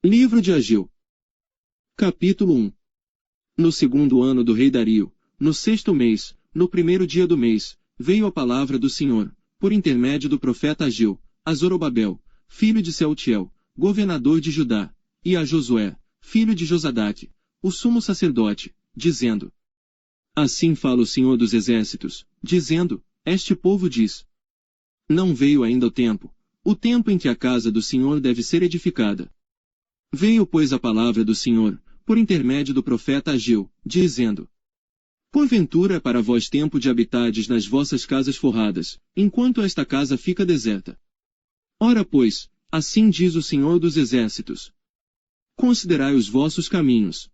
Livro de Ageu. Capítulo 1. No segundo ano do rei Dario, no sexto mês, no primeiro dia do mês, veio a palavra do Senhor, por intermédio do profeta Ageu, a Zorobabel, filho de Sealtiel, governador de Judá, e a Josué, filho de Josadaque, o sumo sacerdote, dizendo: Assim fala o Senhor dos Exércitos, dizendo: Este povo diz: Não veio ainda o tempo em que a casa do Senhor deve ser edificada. Veio, pois, a palavra do Senhor, por intermédio do profeta Ageu, dizendo: Porventura é para vós tempo de habitardes nas vossas casas forradas, enquanto esta casa fica deserta. Ora, pois, assim diz o Senhor dos Exércitos: Considerai os vossos caminhos.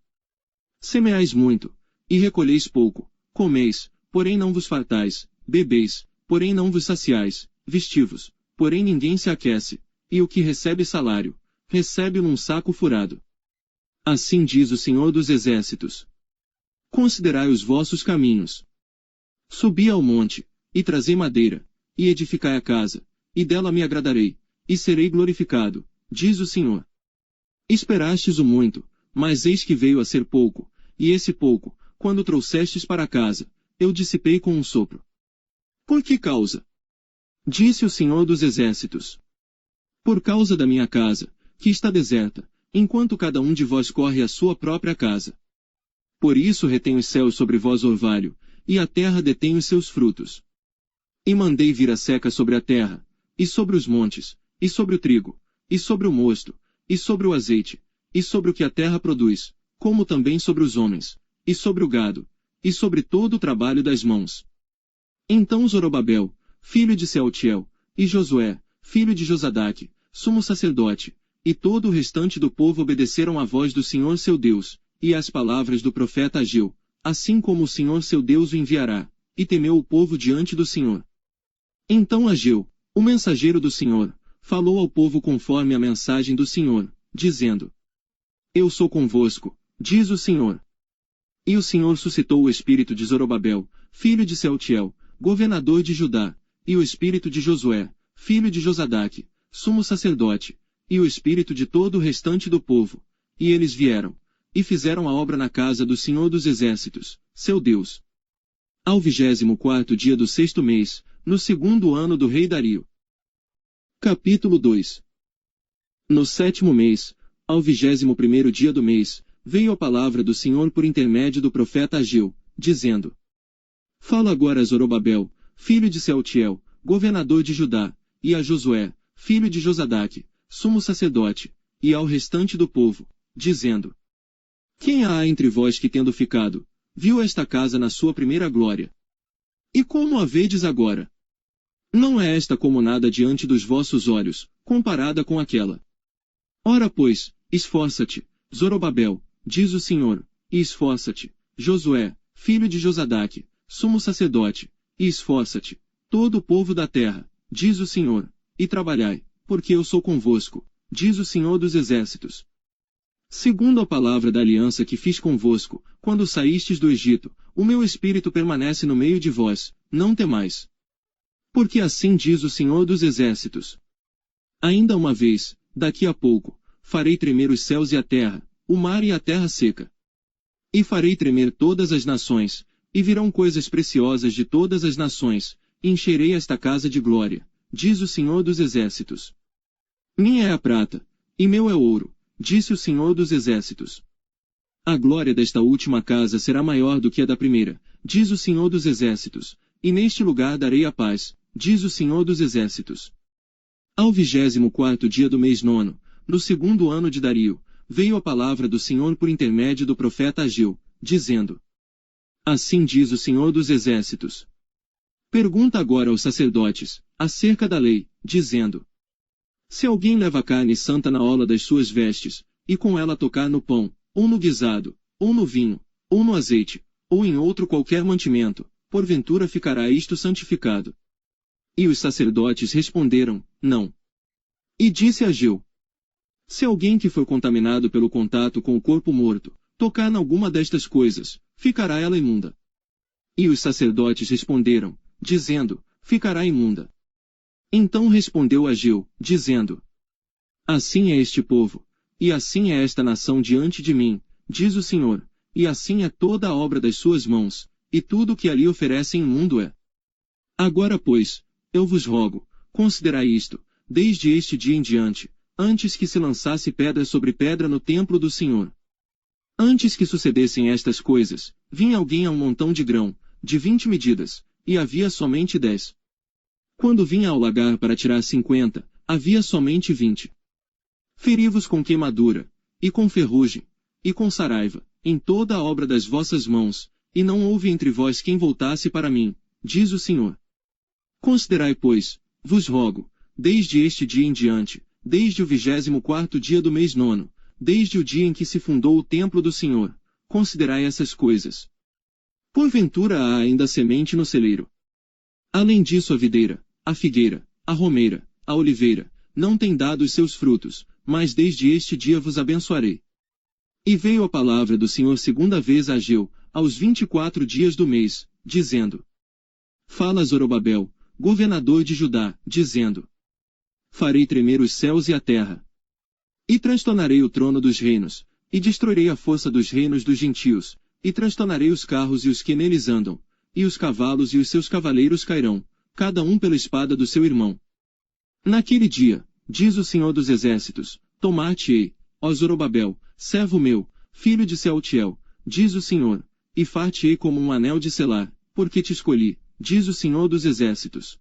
Semeais muito, e recolheis pouco, comeis, porém não vos fartais, bebeis, porém não vos saciais, vestivos, porém ninguém se aquece, e o que recebe salário, recebe num saco furado. Assim diz o Senhor dos Exércitos: Considerai os vossos caminhos. Subi ao monte, e trazei madeira, e edificai a casa, e dela me agradarei, e serei glorificado, diz o Senhor. Esperastes o muito, mas eis que veio a ser pouco, e esse pouco, quando trouxestes para casa, eu dissipei com um sopro. Por que causa? Disse o Senhor dos Exércitos: Por causa da minha casa, que está deserta, enquanto cada um de vós corre à sua própria casa. Por isso retém os céus sobre vós orvalho, e a terra detém os seus frutos. E mandei vir a seca sobre a terra, e sobre os montes, e sobre o trigo, e sobre o mosto, e sobre o azeite, e sobre o que a terra produz, como também sobre os homens, e sobre o gado, e sobre todo o trabalho das mãos. Então Zorobabel, filho de Sealtiel, e Josué, filho de Josadaque, sumo sacerdote, e todo o restante do povo obedeceram à voz do Senhor seu Deus, e às palavras do profeta Ageu, assim como o Senhor seu Deus o enviará, e temeu o povo diante do Senhor. Então Ageu, o mensageiro do Senhor, falou ao povo conforme a mensagem do Senhor, dizendo: Eu sou convosco, diz o Senhor. E o Senhor suscitou o espírito de Zorobabel, filho de Sealtiel, governador de Judá, e o espírito de Josué, filho de Josadaque, sumo sacerdote, e o espírito de todo o restante do povo, e eles vieram, e fizeram a obra na casa do Senhor dos Exércitos, seu Deus. Ao 24º dia do sexto mês, no segundo ano do rei Dario. Capítulo 2. No sétimo mês, ao 21º dia do mês, veio a palavra do Senhor por intermédio do profeta Ageu, dizendo: Fala agora a Zorobabel, filho de Sealtiel, governador de Judá, e a Josué, filho de Josadaque, sumo sacerdote, e ao restante do povo, dizendo: Quem há entre vós que, tendo ficado, viu esta casa na sua primeira glória? E como a vedes agora? Não é esta como nada diante dos vossos olhos, comparada com aquela. Ora, pois, esforça-te, Zorobabel, diz o Senhor, e esforça-te, Josué, filho de Josadaque, sumo sacerdote, e esforça-te, todo o povo da terra, diz o Senhor, e trabalhai, porque eu sou convosco, diz o Senhor dos Exércitos. Segundo a palavra da aliança que fiz convosco, quando saístes do Egito, o meu espírito permanece no meio de vós, não temais. Porque assim diz o Senhor dos Exércitos: Ainda uma vez, daqui a pouco, farei tremer os céus e a terra, o mar e a terra seca. E farei tremer todas as nações, e virão coisas preciosas de todas as nações, e encherei esta casa de glória, diz o Senhor dos Exércitos. Minha é a prata, e meu é o ouro, disse o Senhor dos Exércitos. A glória desta última casa será maior do que a da primeira, diz o Senhor dos Exércitos, e neste lugar darei a paz, diz o Senhor dos Exércitos. Ao 24º dia do mês nono, no segundo ano de Dario, veio a palavra do Senhor por intermédio do profeta Ageu, dizendo: Assim diz o Senhor dos Exércitos. Pergunta agora aos sacerdotes, acerca da lei, dizendo: Se alguém leva carne santa na orla das suas vestes, e com ela tocar no pão, ou no guisado, ou no vinho, ou no azeite, ou em outro qualquer mantimento, porventura ficará isto santificado. E os sacerdotes responderam: Não. E disse Ageu: Se alguém que foi contaminado pelo contato com o corpo morto, tocar em alguma destas coisas, ficará ela imunda. E os sacerdotes responderam, dizendo: Ficará imunda. Então respondeu Ageu, dizendo: Assim é este povo, e assim é esta nação diante de mim, diz o Senhor, e assim é toda a obra das suas mãos, e tudo o que ali oferecem imundo é. Agora pois, eu vos rogo, considerai isto, desde este dia em diante, antes que se lançasse pedra sobre pedra no templo do Senhor. Antes que sucedessem estas coisas, vinha alguém a um montão de grão, de 20 medidas, e havia somente 10. Quando vinha ao lagar para tirar 50, havia somente 20. Feri-vos com queimadura, e com ferrugem, e com saraiva, em toda a obra das vossas mãos, e não houve entre vós quem voltasse para mim, diz o Senhor. Considerai, pois, vos rogo, desde este dia em diante, desde o 24º dia do mês 9, desde o dia em que se fundou o templo do Senhor, considerai essas coisas. Porventura há ainda semente no celeiro. Além disso a videira, a figueira, a romeira, a oliveira, não têm dado os seus frutos, mas desde este dia vos abençoarei. E veio a palavra do Senhor segunda vez a Ageu, aos 24 dias do mês, dizendo: Fala a Zorobabel, governador de Judá, dizendo: Farei tremer os céus e a terra. E transtornarei o trono dos reinos, e destruirei a força dos reinos dos gentios, e transtornarei os carros e os que neles andam, e os cavalos e os seus cavaleiros cairão, cada um pela espada do seu irmão. Naquele dia, diz o Senhor dos Exércitos, tomar-te-ei, ó Zorobabel, servo meu, filho de Sealtiel, diz o Senhor, e far-te-ei como um anel de selar, porque te escolhi, diz o Senhor dos Exércitos.